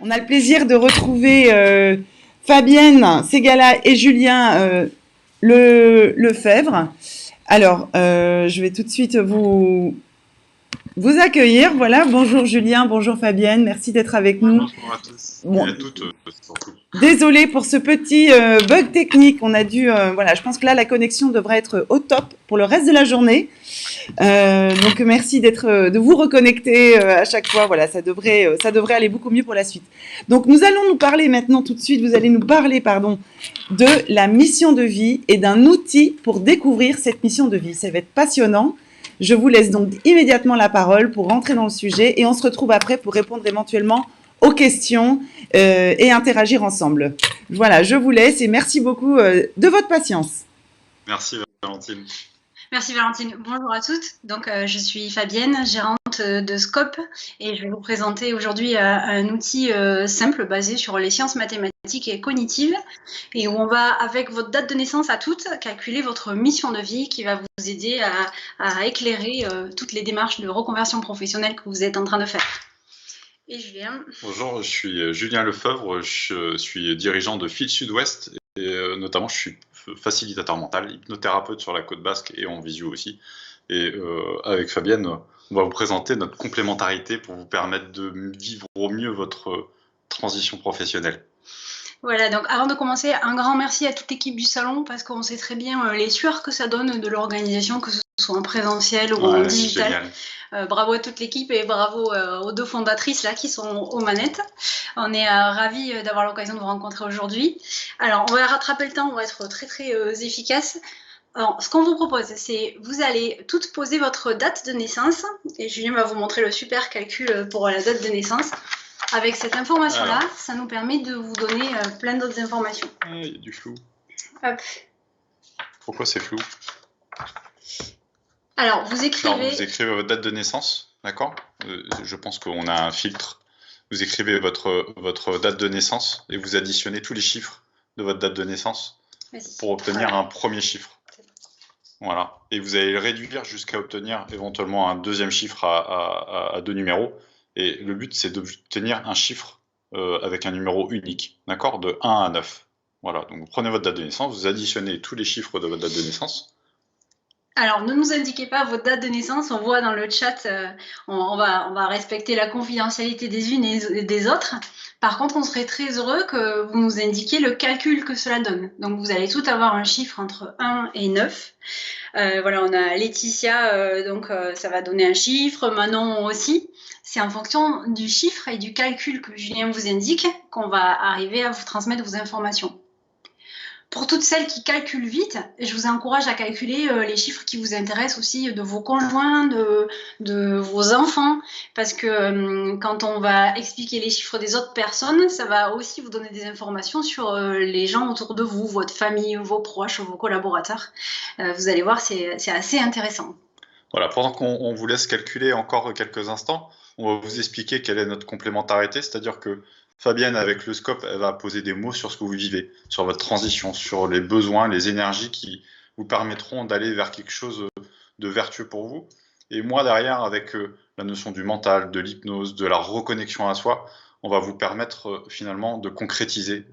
On a le plaisir de retrouver Fabienne Ségala et Julien Lefebvre. Alors, je vais tout de suite vous accueillir. Voilà, bonjour Julien, bonjour Fabienne, merci d'être avec nous. Bonjour à tous et Bon, à toutes, surtout. désolé pour ce petit bug technique. On a dû, voilà, je pense que là la connexion devrait être au top pour le reste de la journée. Donc merci de vous reconnecter à chaque fois. Voilà, ça devrait aller beaucoup mieux pour la suite. Donc nous allons nous parler maintenant tout de suite. Vous allez nous parler, de la mission de vie et d'un outil pour découvrir cette mission de vie. Ça va être passionnant. Je vous laisse donc immédiatement la parole pour rentrer dans le sujet et on se retrouve après pour répondre éventuellement aux questions et interagir ensemble. Voilà, je vous laisse et merci beaucoup de votre patience. Merci Valentine. Merci Valentine. Bonjour à toutes. Donc, je suis Fabienne, gérante de Scope et je vais vous présenter aujourd'hui un outil simple basé sur les sciences mathématiques et cognitives et où on va, avec votre date de naissance à toutes, calculer votre mission de vie qui va vous aider à éclairer toutes les démarches de reconversion professionnelle que vous êtes en train de faire. Et Julien. Bonjour, je suis Julien Lefebvre, je suis dirigeant de Fil Sud-Ouest et notamment je suis facilitateur mental, hypnothérapeute sur la côte basque et en visio aussi. Et avec Fabienne, on va vous présenter notre complémentarité pour vous permettre de vivre au mieux votre transition professionnelle. Voilà, donc avant de commencer, un grand merci à toute l'équipe du salon parce qu'on sait très bien les sueurs que ça donne de l'organisation, que ce soit en présentiel ou en digital. Bravo à toute l'équipe et bravo aux deux fondatrices là qui sont aux manettes. On est ravis d'avoir l'occasion de vous rencontrer aujourd'hui. Alors, on va rattraper le temps, on va être très efficace. Alors, ce qu'on vous propose, c'est vous allez toutes poser votre date de naissance et Julien va vous montrer le super calcul pour la date de naissance. Avec cette information-là, ça nous permet de vous donner plein d'autres informations. Il y a du flou. Hop. Pourquoi c'est flou? Alors, vous écrivez... Alors, vous écrivez votre date de naissance, d'accord? Je pense qu'on a un filtre. Vous écrivez votre date de naissance et vous additionnez tous les chiffres de votre date de naissance pour obtenir un premier chiffre. Voilà. Et vous allez le réduire jusqu'à obtenir éventuellement un deuxième chiffre à deux numéros. Et le but, c'est d'obtenir un chiffre avec un numéro unique, d'accord, de 1 à 9. Voilà, donc vous prenez votre date de naissance, vous additionnez tous les chiffres de votre date de naissance. Alors, ne nous indiquez pas votre date de naissance, on voit dans le chat, on va respecter la confidentialité des unes et des autres. Par contre, on serait très heureux que vous nous indiquiez le calcul que cela donne. Donc, vous allez tout avoir un chiffre entre 1 et 9. Voilà, on a Laetitia, donc ça va donner un chiffre, Manon aussi. C'est en fonction du chiffre et du calcul que Julien vous indique qu'on va arriver à vous transmettre vos informations. Pour toutes celles qui calculent vite, je vous encourage à calculer les chiffres qui vous intéressent aussi de vos conjoints, de vos enfants, parce que quand on va expliquer les chiffres des autres personnes, ça va aussi vous donner des informations sur les gens autour de vous, votre famille, vos proches, vos collaborateurs. Vous allez voir, c'est assez intéressant. Voilà, pendant qu'on vous laisse calculer encore quelques instants, on va vous expliquer quelle est notre complémentarité, c'est-à-dire que Fabienne, avec le scope, elle va poser des mots sur ce que vous vivez, sur votre transition, sur les besoins, les énergies qui vous permettront d'aller vers quelque chose de vertueux pour vous. Et moi, derrière, avec la notion du mental, de l'hypnose, de la reconnexion à soi, on va vous permettre finalement de concrétiser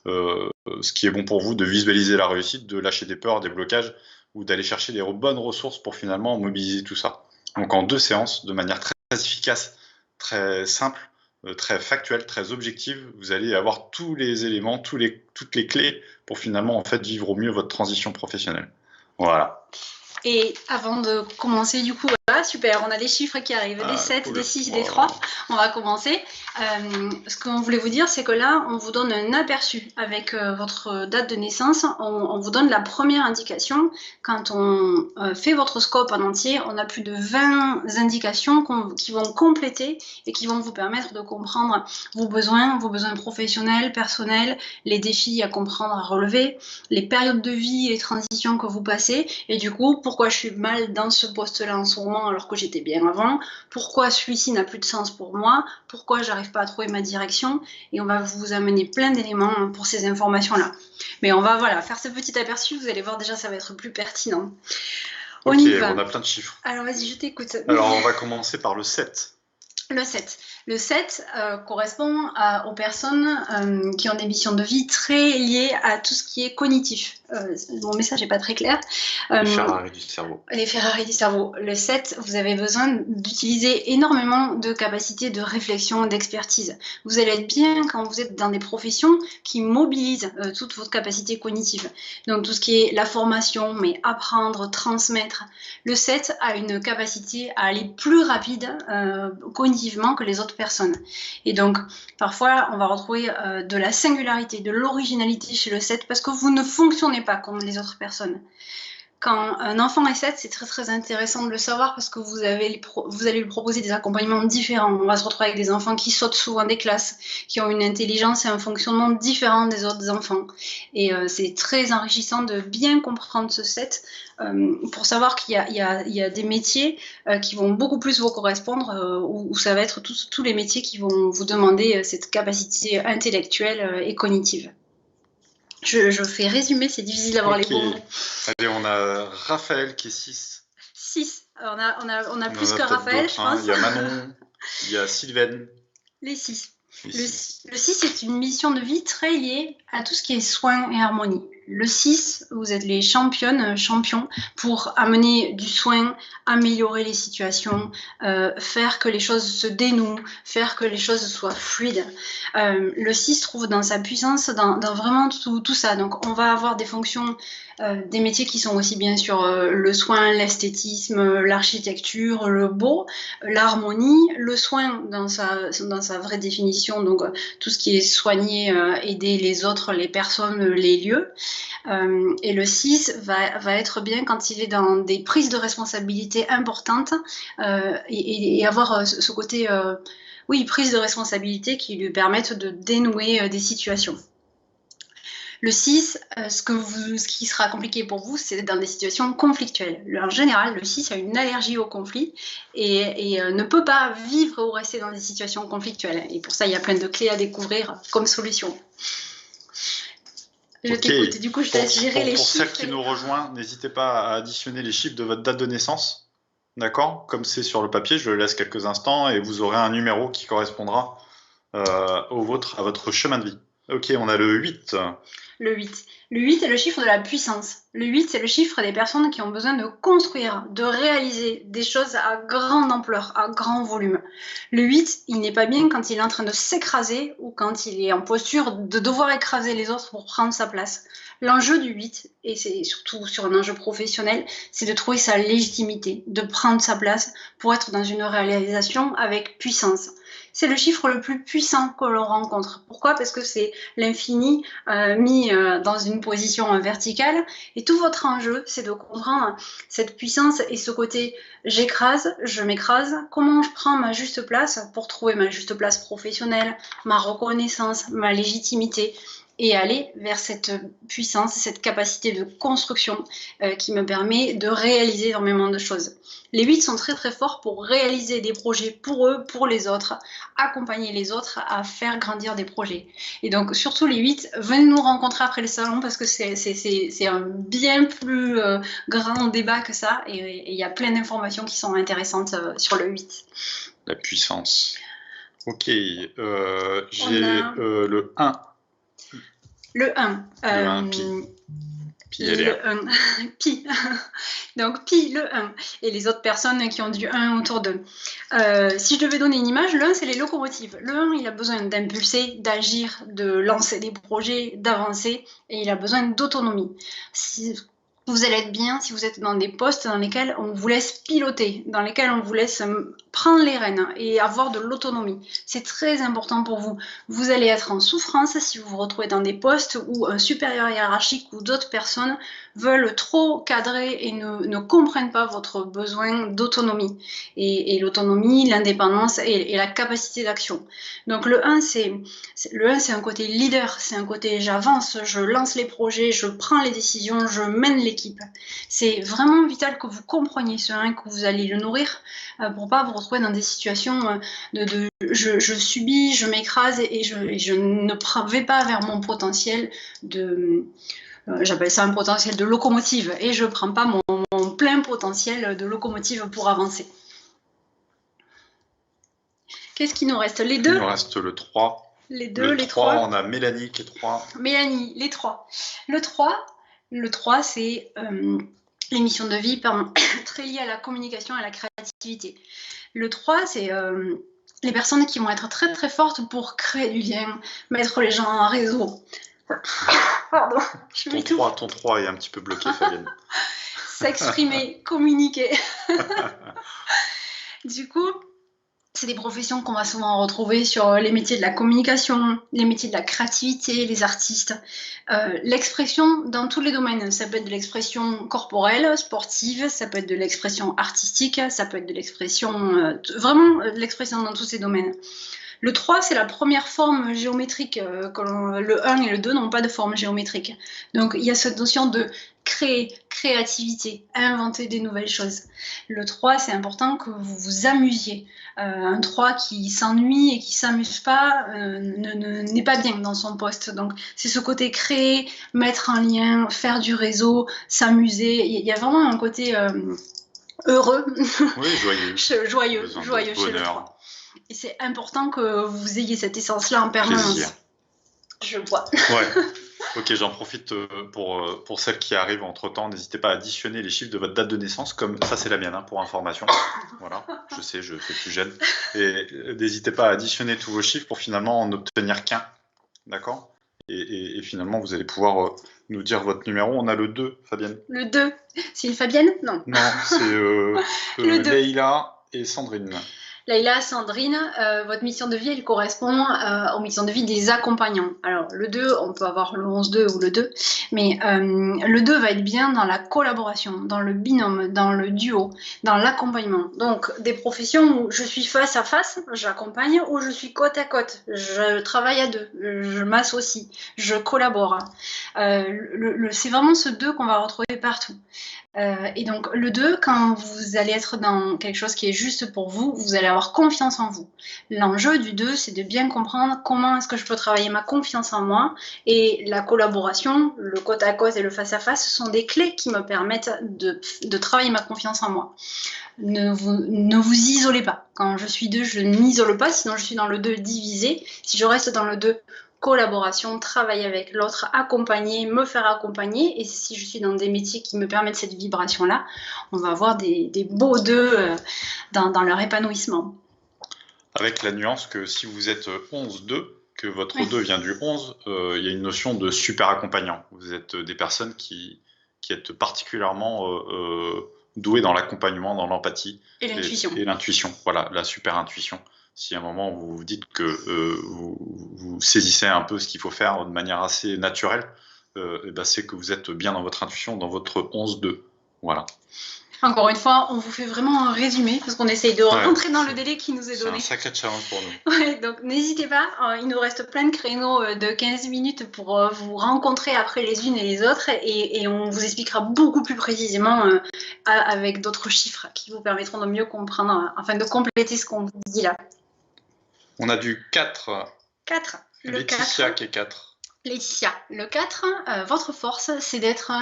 ce qui est bon pour vous, de visualiser la réussite, de lâcher des peurs, des blocages, ou d'aller chercher les bonnes ressources pour finalement mobiliser tout ça. Donc en 2 séances, de manière très efficace, très simple, très factuelle, très objective, vous allez avoir tous les éléments, toutes les clés pour finalement en fait vivre au mieux votre transition professionnelle. Voilà. Et avant de commencer, du coup, voilà, super, on a des chiffres qui arrivent, des 7, cool. Des 6, des 3. On va commencer. Ce qu'on voulait vous dire, c'est que là, on vous donne un aperçu avec votre date de naissance. On vous donne la première indication. Quand on fait votre scope en entier, on a plus de 20 indications qui vont compléter et qui vont vous permettre de comprendre vos besoins professionnels, personnels, les défis à comprendre, à relever, les périodes de vie et les transitions que vous passez. Et du coup, pourquoi je suis mal dans ce poste-là en ce moment alors que j'étais bien avant, pourquoi celui-ci n'a plus de sens pour moi, pourquoi j'arrive pas à trouver ma direction, et on va vous amener plein d'éléments pour ces informations-là. Mais on va faire ce petit aperçu, vous allez voir déjà ça va être plus pertinent. Ok, on a plein de chiffres. Alors vas-y, je t'écoute. Alors on va commencer par le 7. Le 7. Le 7 correspond aux personnes qui ont des missions de vie très liées à tout ce qui est cognitif. Mon message n'est pas très clair. Les Ferrari du cerveau. Les Ferrari du cerveau. Le 7, vous avez besoin d'utiliser énormément de capacités de réflexion, d'expertise. Vous allez être bien quand vous êtes dans des professions qui mobilisent toute votre capacité cognitive. Donc tout ce qui est la formation, mais apprendre, transmettre. Le 7 a une capacité à aller plus rapide cognitivement que les autres personnes. Et donc, parfois, on va retrouver de la singularité, de l'originalité chez le 7 parce que vous ne fonctionnez pas comme les autres personnes. Quand un enfant est 7, c'est très très intéressant de le savoir parce que vous allez lui proposer des accompagnements différents. On va se retrouver avec des enfants qui sautent souvent des classes, qui ont une intelligence et un fonctionnement différent des autres enfants. Et c'est très enrichissant de bien comprendre ce 7 pour savoir qu'il y a des métiers qui vont beaucoup plus vous correspondre, où ça va être tous les métiers qui vont vous demander cette capacité intellectuelle et cognitive. Je fais résumer, c'est difficile d'avoir les bons mots. Allez, on a Raphaël qui est 6. 6. On a plus que Raphaël, je pense. Il y a Manon, il y a Sylvaine. Les 6. Le 6 est une mission de vie très liée à tout ce qui est soin et harmonie. Le 6, vous êtes les champions pour amener du soin, améliorer les situations, faire que les choses se dénouent, faire que les choses soient fluides. Le 6 trouve dans sa puissance dans vraiment tout ça. Donc on va avoir des fonctions, des métiers qui sont aussi bien sûr le soin, l'esthétisme, l'architecture, le beau, l'harmonie, le soin dans sa vraie définition, donc tout ce qui est soigner, aider les autres, les personnes, les lieux. Et le 6 va être bien quand il est dans des prises de responsabilité importantes et avoir ce côté, prise de responsabilité qui lui permettent de dénouer des situations. Le 6, ce qui sera compliqué pour vous, c'est dans des situations conflictuelles. En général, le 6 a une allergie au conflit et ne peut pas vivre ou rester dans des situations conflictuelles. Et pour ça, il y a plein de clés à découvrir comme solution. Je t'écoute. Du coup, je te laisse gérer les chiffres. Pour celles qui nous rejoignent, n'hésitez pas à additionner les chiffres de votre date de naissance. D'accord? Comme c'est sur le papier, je le laisse quelques instants et vous aurez un numéro qui correspondra à votre chemin de vie. Ok, on a le 8. Le 8. Le 8 est le chiffre de la puissance. Le 8, c'est le chiffre des personnes qui ont besoin de construire, de réaliser des choses à grande ampleur, à grand volume. Le 8, il n'est pas bien quand il est en train de s'écraser ou quand il est en posture de devoir écraser les autres pour prendre sa place. L'enjeu du 8, et c'est surtout sur un enjeu professionnel, c'est de trouver sa légitimité, de prendre sa place pour être dans une réalisation avec puissance. C'est le chiffre le plus puissant que l'on rencontre. Pourquoi? Parce que c'est l'infini mis dans une position verticale. Et tout votre enjeu, c'est de comprendre cette puissance et ce côté j'écrase, je m'écrase. Comment je prends ma juste place pour trouver ma juste place professionnelle, ma reconnaissance, ma légitimité et aller vers cette puissance, cette capacité de construction qui me permet de réaliser énormément de choses. Les 8 sont très très forts pour réaliser des projets pour eux, pour les autres, accompagner les autres à faire grandir des projets. Et donc surtout les 8, venez nous rencontrer après le salon parce que c'est un bien plus grand débat que ça et il y a plein d'informations qui sont intéressantes sur le 8. La puissance. Ok, j'ai le 1. Le 1. Le 1, pi. Le 1. Pi. Donc pi, le 1. Et les autres personnes qui ont du 1 autour d'eux. Si je devais donner une image, le 1, c'est les locomotives. Le 1, il a besoin d'impulser, d'agir, de lancer des projets, d'avancer, et il a besoin d'autonomie. Vous allez être bien si vous êtes dans des postes dans lesquels on vous laisse piloter, dans lesquels on vous laisse prendre les rênes et avoir de l'autonomie. C'est très important pour vous. Vous allez être en souffrance si vous vous retrouvez dans des postes où un supérieur hiérarchique ou d'autres personnes veulent trop cadrer et ne comprennent pas votre besoin d'autonomie. Et l'autonomie, l'indépendance et la capacité d'action. Donc le 1, c'est un côté leader, c'est un côté j'avance, je lance les projets, je prends les décisions, je mène l'équipe. C'est vraiment vital que vous compreniez ce 1, que vous allez le nourrir pour pas vous retrouver dans des situations de je subis, je m'écrase et je ne vais pas vers mon potentiel j'appelle ça un potentiel de locomotive et je prends pas mon plein potentiel de locomotive pour avancer. Qu'est-ce qui nous reste? Les Il deux? nous reste le 3. Les deux, Le les 3, trois? on a Mélanie qui est 3. Mélanie, les trois. Le 3, c'est l'émission de vie très liée à la communication et à la créativité. Le 3, c'est les personnes qui vont être très très fortes pour créer du lien, mettre les gens en réseau. Pardon, je m'étouffe. Ton 3 est un petit peu bloqué, Fabienne. S'exprimer, communiquer. Du coup, c'est des professions qu'on va souvent retrouver sur les métiers de la communication, les métiers de la créativité, les artistes. L'expression dans tous les domaines, ça peut être de l'expression corporelle, sportive, ça peut être de l'expression artistique, ça peut être de l'expression, vraiment de l'expression dans tous ces domaines. Le 3, c'est la première forme géométrique. Le 1 et le 2 n'ont pas de forme géométrique. Donc, il y a cette notion de créer, créativité, inventer des nouvelles choses. Le 3, c'est important que vous vous amusiez. Un 3 qui s'ennuie et qui ne s'amuse pas n'est pas bien dans son poste. Donc, c'est ce côté créer, mettre en lien, faire du réseau, s'amuser. Il y a vraiment un côté heureux. Oui, joyeux. joyeux chez le 3. Et c'est important que vous ayez cette essence-là en permanence. Plaisir. Je vois. Ouais. Ok, j'en profite pour celles qui arrivent entre-temps. N'hésitez pas à additionner les chiffres de votre date de naissance, comme ça c'est la mienne, hein, pour information. Voilà, je sais, je fais plus jeune. Et n'hésitez pas à additionner tous vos chiffres pour finalement en obtenir qu'un. D'accord ? Et finalement, vous allez pouvoir nous dire votre numéro. On a le 2, Fabienne. Le 2. C'est une Fabienne ? Non. Non, c'est Leïla et Sandrine. Leïla, Sandrine, votre mission de vie, elle correspond aux missions de vie des accompagnants. Alors, le 2, on peut avoir le 11-2 ou le 2, mais le 2 va être bien dans la collaboration, dans le binôme, dans le duo, dans l'accompagnement. Donc, des professions où je suis face à face, j'accompagne, ou je suis côte à côte, je travaille à deux, je m'associe, je collabore. C'est vraiment ce 2 qu'on va retrouver partout. Et donc, le 2, quand vous allez être dans quelque chose qui est juste pour vous, vous allez avoir confiance en vous. L'enjeu du 2, c'est de bien comprendre comment est-ce que je peux travailler ma confiance en moi. Et la collaboration, le côte à côte et le face à face, ce sont des clés qui me permettent de travailler ma confiance en moi. Ne vous isolez pas. Quand je suis 2, je ne m'isole pas, sinon je suis dans le 2 divisé. Si je reste dans le 2, collaboration, travailler avec l'autre, accompagner, me faire accompagner. Et si je suis dans des métiers qui me permettent cette vibration-là, on va avoir des beaux 2 dans leur épanouissement. Avec la nuance que si vous êtes 11-2, que votre 2 vient du 11, il y a une notion de super accompagnant. Vous êtes des personnes qui êtes particulièrement douées dans l'accompagnement, dans l'empathie. Et l'intuition. Et l'intuition, voilà, la super intuition. Si à un moment vous vous dites que vous saisissez un peu ce qu'il faut faire de manière assez naturelle, c'est que vous êtes bien dans votre intuition, dans votre 11-2. Voilà. Encore une fois, on vous fait vraiment un résumé parce qu'on essaye de rentrer dans le délai qui nous est donné. C'est un sacré challenge pour nous. Ouais, donc n'hésitez pas, il nous reste plein de créneaux de 15 minutes pour vous rencontrer après les unes et les autres et on vous expliquera beaucoup plus précisément avec d'autres chiffres qui vous permettront de mieux comprendre, afin de compléter ce qu'on vous dit là. On a du 4. 4. Le Laetitia 4. qui est 4. Laetitia, le 4, votre force, c'est d'être...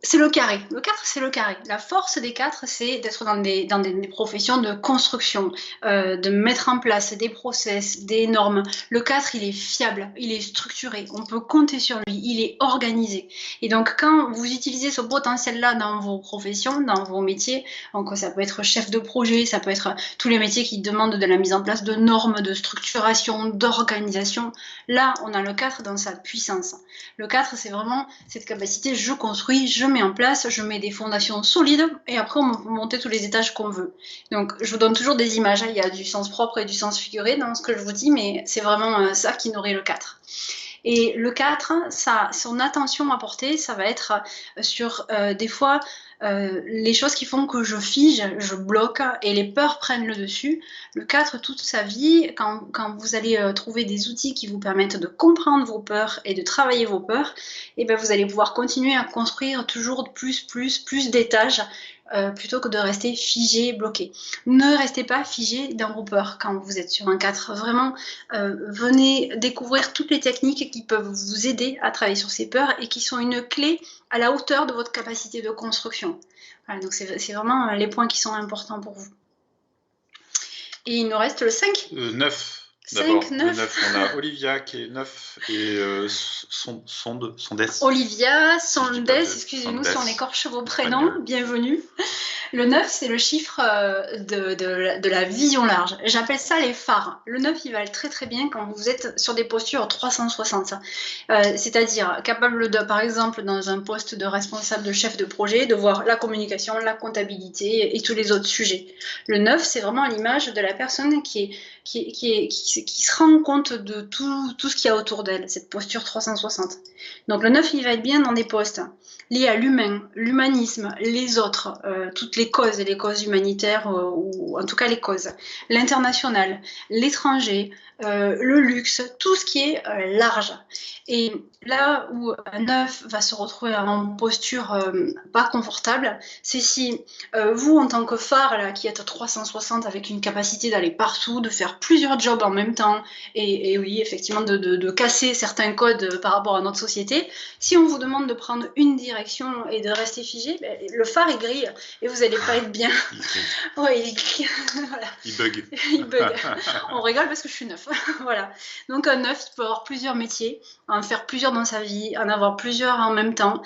c'est le carré. Le 4, c'est le carré. La force des 4, c'est d'être dans des professions de construction, de mettre en place des process, des normes. Le 4, il est fiable, il est structuré, on peut compter sur lui, il est organisé. Et donc, quand vous utilisez ce potentiel-là dans vos professions, dans vos métiers, donc ça peut être chef de projet, ça peut être tous les métiers qui demandent de la mise en place de normes, de structuration, d'organisation. Là, on a le 4 dans sa puissance. Le 4, c'est vraiment cette capacité, je construis, je mets en place, je mets des fondations solides et après on peut monter tous les étages qu'on veut. Donc je vous donne toujours des images, il y a du sens propre et du sens figuré dans ce que je vous dis, mais c'est vraiment ça qui nourrit le 4. Et le 4, son attention à porter, ça va être sur des fois les choses qui font que je fige, je bloque et les peurs prennent le dessus. Le 4, toute sa vie, quand vous allez trouver des outils qui vous permettent de comprendre vos peurs et de travailler vos peurs, et bien vous allez pouvoir continuer à construire toujours plus d'étages plutôt que de rester figé, bloqué. Ne restez pas figé dans vos peurs quand vous êtes sur un 4. Vraiment, venez découvrir toutes les techniques qui peuvent vous aider à travailler sur ces peurs et qui sont une clé à la hauteur de votre capacité de construction. Voilà, donc c'est vraiment les points qui sont importants pour vous. Et il nous reste le 5. 9. 5, D'abord, 9. le 9, on a Olivia qui est 9 et Sondes. Olivia, Si je dis Sondes, pas de- excusez-nous si on Sondes. écorche vos prénoms, Espagnol. bienvenue. Le 9, c'est le chiffre de la vision large. J'appelle ça les phares. Le 9, il va aller très très bien quand vous êtes sur des postures 360. C'est-à-dire capable de, par exemple, dans un poste de responsable, de chef de projet, de voir la communication, la comptabilité et tous les autres sujets. Le 9, c'est vraiment l'image de la personne qui se rend compte de tout ce qu'il y a autour d'elle, cette posture 360. Donc le 9, il va être bien dans des postes liés à l'humain, l'humanisme, les autres, toutes les causes humanitaires, ou en tout cas les causes, l'international, l'étranger, le luxe, tout ce qui est large. Et là où un 9 va se retrouver en posture pas confortable, c'est si vous, en tant que phare, là, qui êtes 360 avec une capacité d'aller partout, de faire plusieurs jobs en même temps, et oui, effectivement, de casser certains codes par rapport à notre société, si on vous demande de prendre une direction et de rester figé, ben, le phare il grille et vous n'allez pas être bien. Ouais, il grille. Voilà. Il bug. Il bug. On rigole parce que je suis 9. Voilà. Donc un 9, il peut avoir plusieurs métiers, en faire plusieurs dans sa vie, en avoir plusieurs en même temps,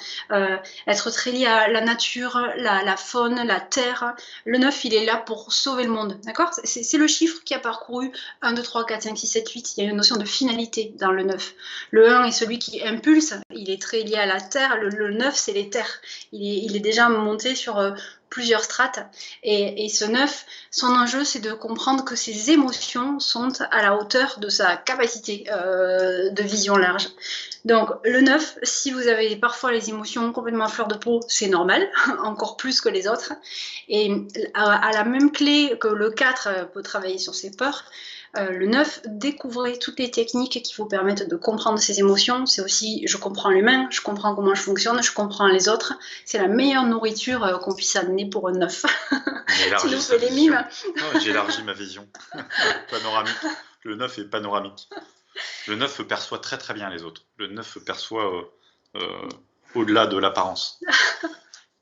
être très lié à la nature, la faune, la terre. Le 9, il est là pour sauver le monde. D'accord ? C'est le chiffre qui a parcouru 1, 2, 3, 4, 5, 6, 7, 8. Il y a une notion de finalité dans le 9. Le 1 est celui qui impulse, il est très lié à la terre. Le 9, c'est les terres. Il est déjà monté sur plusieurs strates. Et ce 9, son enjeu, c'est de comprendre que ses émotions sont à la hauteur de sa capacité de vision large. Donc, le 9, si vous avez parfois les émotions complètement à fleur de peau, c'est normal, encore plus que les autres. Et à la même clé que le 4 peut travailler sur ses peurs, le 9, découvrez toutes les techniques qui vous permettent de comprendre ces émotions. C'est aussi, je comprends l'humain, je comprends comment je fonctionne, je comprends les autres. C'est la meilleure nourriture qu'on puisse amener pour un 9. Tu nous fais les mimes. J'élargis ma vision. Panoramique. Le 9 est panoramique. Le 9 perçoit très très bien les autres. Le 9 perçoit au-delà de l'apparence.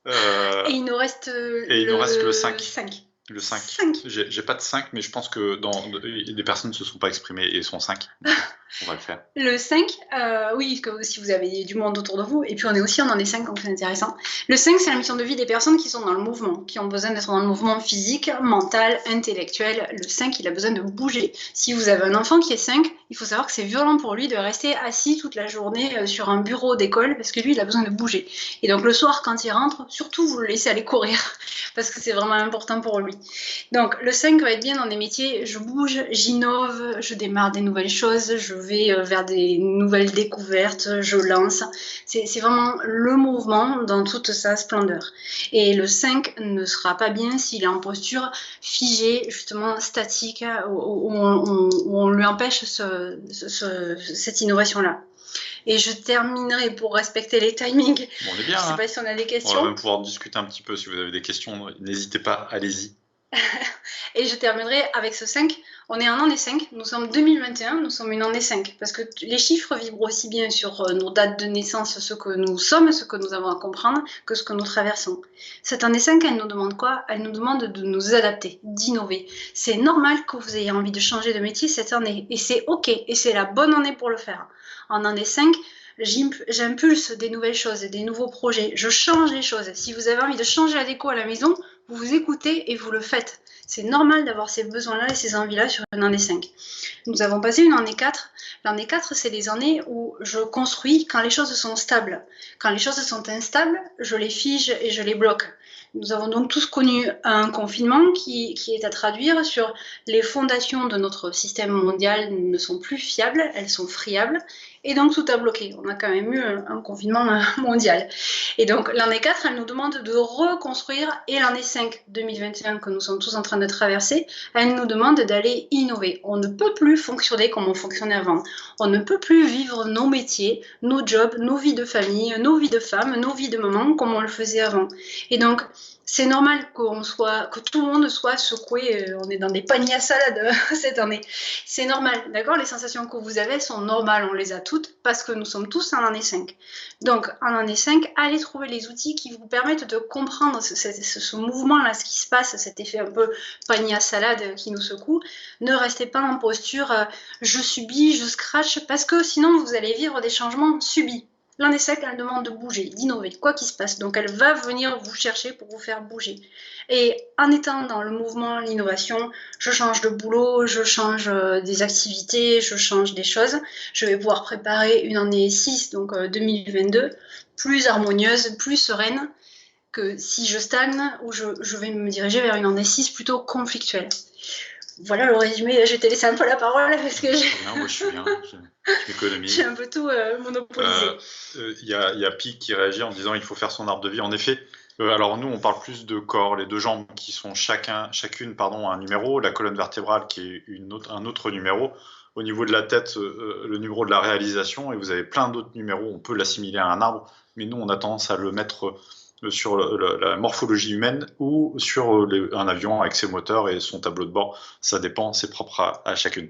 Et il nous reste le 5. 5. Le 5. J'ai pas de 5, mais je pense que les personnes ne se sont pas exprimées et sont 5. On va le faire. Le 5, oui, que si vous avez du monde autour de vous, et puis on en est 5, donc c'est intéressant. Le 5, c'est la mission de vie des personnes qui sont dans le mouvement, qui ont besoin d'être dans le mouvement physique, mental, intellectuel. Le 5, il a besoin de bouger. Si vous avez un enfant qui est 5, il faut savoir que c'est violent pour lui de rester assis toute la journée sur un bureau d'école, parce que lui, il a besoin de bouger. Et donc le soir, quand il rentre, surtout, vous le laissez aller courir, parce que c'est vraiment important pour lui. Donc le 5 va être bien dans des métiers, je bouge, j'innove, je démarre des nouvelles choses, je vais vers des nouvelles découvertes, je lance. C'est vraiment le mouvement dans toute sa splendeur. Et le 5 ne sera pas bien s'il est en posture figée, justement statique, où on lui empêche cette innovation-là. Et je terminerai pour respecter les timings. Bon, on est bien. Je ne sais pas si on a des questions. On va même pouvoir discuter un petit peu si vous avez des questions. N'hésitez pas, allez-y. Et je terminerai avec ce 5. On est en année 5, nous sommes 2021, nous sommes une année 5. Parce que les chiffres vibrent aussi bien sur nos dates de naissance, ce que nous sommes, ce que nous avons à comprendre, que ce que nous traversons. Cette année 5, elle nous demande quoi ? Elle nous demande de nous adapter, d'innover. C'est normal que vous ayez envie de changer de métier cette année. Et c'est OK, et c'est la bonne année pour le faire. En année 5, j'impulse des nouvelles choses, des nouveaux projets, je change les choses. Si vous avez envie de changer la déco à la maison, vous vous écoutez et vous le faites. C'est normal d'avoir ces besoins-là et ces envies-là sur une année 5. Nous avons passé une année 4. L'année 4, c'est les années où je construis quand les choses sont stables. Quand les choses sont instables, je les fige et je les bloque. Nous avons donc tous connu un confinement qui est à traduire sur les fondations de notre système mondial ne sont plus fiables, elles sont friables. Et donc tout a bloqué. On a quand même eu un confinement mondial. Et donc l'année 4, elle nous demande de reconstruire, et l'année 5, 2021, que nous sommes tous en train de traverser, elle nous demande d'aller innover. On ne peut plus fonctionner comme on fonctionnait avant. On ne peut plus vivre nos métiers, nos jobs, nos vies de famille, nos vies de femmes, nos vies de maman comme on le faisait avant. Et donc c'est normal que tout le monde soit secoué. On est dans des paniers à salade cette année. C'est normal, d'accord? Les sensations que vous avez sont normales, on les a toutes parce que nous sommes tous en année 5. Donc, en année 5, allez trouver les outils qui vous permettent de comprendre ce mouvement-là, ce qui se passe, cet effet un peu panier à salade qui nous secoue. Ne restez pas en posture je subis, je scratch, parce que sinon vous allez vivre des changements subis. L'année 5, elle demande de bouger, d'innover, quoi qu'il se passe. Donc, elle va venir vous chercher pour vous faire bouger. Et en étant dans le mouvement, l'innovation, je change de boulot, je change des activités, je change des choses. Je vais pouvoir préparer une année 6, donc 2022, plus harmonieuse, plus sereine que si je stagne ou je vais me diriger vers une année 6 plutôt conflictuelle. Voilà le résumé. Je t'ai laissé un peu la parole parce que Non, moi je suis bien, je m'économise. j'ai un peu tout monopolisé. Il y a Pi qui réagit en disant il faut faire son arbre de vie. En effet, alors nous on parle plus de corps, les deux jambes qui sont chacune un numéro, la colonne vertébrale qui est un autre numéro. Au niveau de la tête, le numéro de la réalisation, et vous avez plein d'autres numéros, on peut l'assimiler à un arbre, mais nous on a tendance à le mettre sur la morphologie humaine ou sur un avion avec ses moteurs et son tableau de bord. Ça dépend, c'est propre à chacune.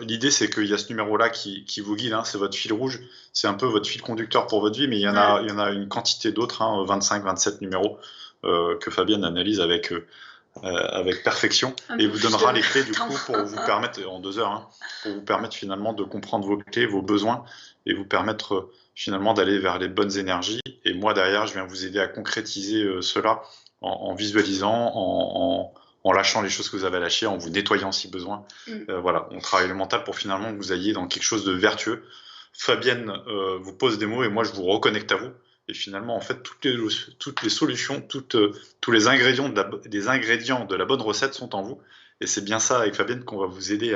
L'idée, c'est qu'il y a ce numéro-là qui vous guide, hein, c'est votre fil rouge, c'est un peu votre fil conducteur pour votre vie, mais il y en a une quantité d'autres, 25, 27 numéros que Fabienne analyse avec perfection et vous donnera les clés du coup pour vous permettre, en 2 heures, pour vous permettre finalement de comprendre vos clés, vos besoins et vous permettre finalement d'aller vers les bonnes énergies. Et moi derrière, je viens vous aider à concrétiser cela en visualisant, en lâchant les choses que vous avez lâchées, en vous nettoyant si besoin. Voilà, on travaille le mental pour finalement que vous ayez dans quelque chose de vertueux. Fabienne vous pose des mots et moi je vous reconnecte à vous. Et finalement, en fait, toutes les solutions, tous les ingrédients de la bonne recette sont en vous. Et c'est bien ça, avec Fabienne, qu'on va vous aider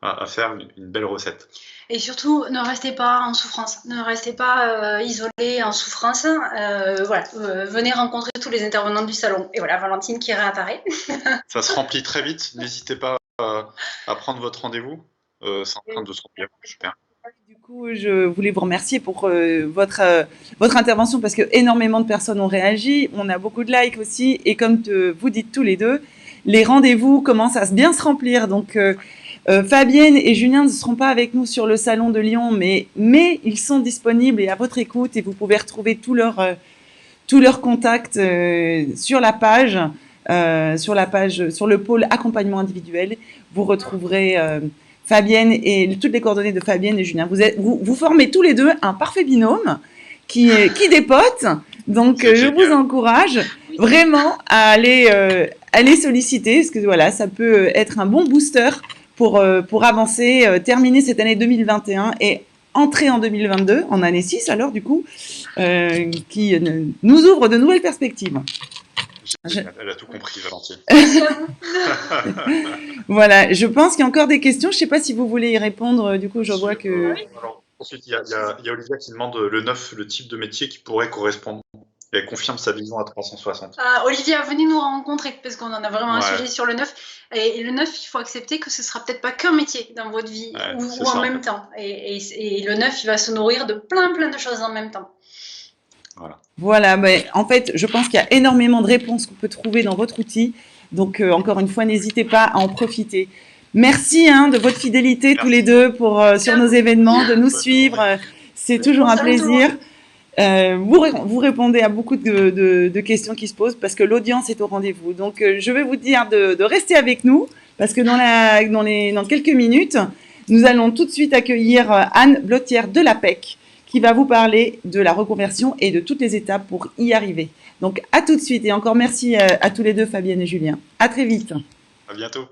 à faire une belle recette. Et surtout, ne restez pas en souffrance, ne restez pas isolés en souffrance. Venez rencontrer tous les intervenants du salon. Et voilà, Valentine qui réapparaît. Ça se remplit très vite. N'hésitez pas à prendre votre rendez-vous. C'est en train de se remplir. Super. Du coup, je voulais vous remercier pour votre intervention parce que énormément de personnes ont réagi. On a beaucoup de likes aussi. Et comme vous dites tous les deux, les rendez-vous commencent à bien se remplir. Donc, Fabienne et Julien ne seront pas avec nous sur le salon de Lyon, mais ils sont disponibles et à votre écoute. Et vous pouvez retrouver tous leurs contacts sur la page, sur le pôle accompagnement individuel. Vous retrouverez Fabienne et toutes les coordonnées de Fabienne et Julien. Vous formez tous les deux un parfait binôme qui dépote. Donc, je vous encourage vraiment à aller solliciter, parce que voilà, ça peut être un bon booster pour avancer, terminer cette année 2021 et entrer en 2022, en année 6 alors du coup, qui nous ouvre de nouvelles perspectives. Elle a tout compris, Valentine. Voilà, je pense qu'il y a encore des questions. Je ne sais pas si vous voulez y répondre. Du coup, je vois que... Alors, ensuite, il y a Olivia qui demande le 9, le type de métier qui pourrait correspondre. Et elle confirme sa vision à 360. Olivia, venez nous rencontrer parce qu'on en a vraiment un sujet sur le 9. Et le 9, il faut accepter que ce ne sera peut-être pas qu'un métier dans votre vie ou en même temps. Et le 9, il va se nourrir de plein de choses en même temps. Voilà, mais en fait, je pense qu'il y a énormément de réponses qu'on peut trouver dans votre outil. Donc, encore une fois, n'hésitez pas à en profiter. Merci de votre fidélité tous les deux sur nos événements, de nous suivre. C'est toujours un plaisir. Vous répondez à beaucoup de questions qui se posent parce que l'audience est au rendez-vous. Donc, je vais vous dire de rester avec nous parce que dans quelques minutes, nous allons tout de suite accueillir Anne Blottière de l'APEC qui va vous parler de la reconversion et de toutes les étapes pour y arriver. Donc, à tout de suite et encore merci à tous les deux, Fabienne et Julien. À très vite. À bientôt.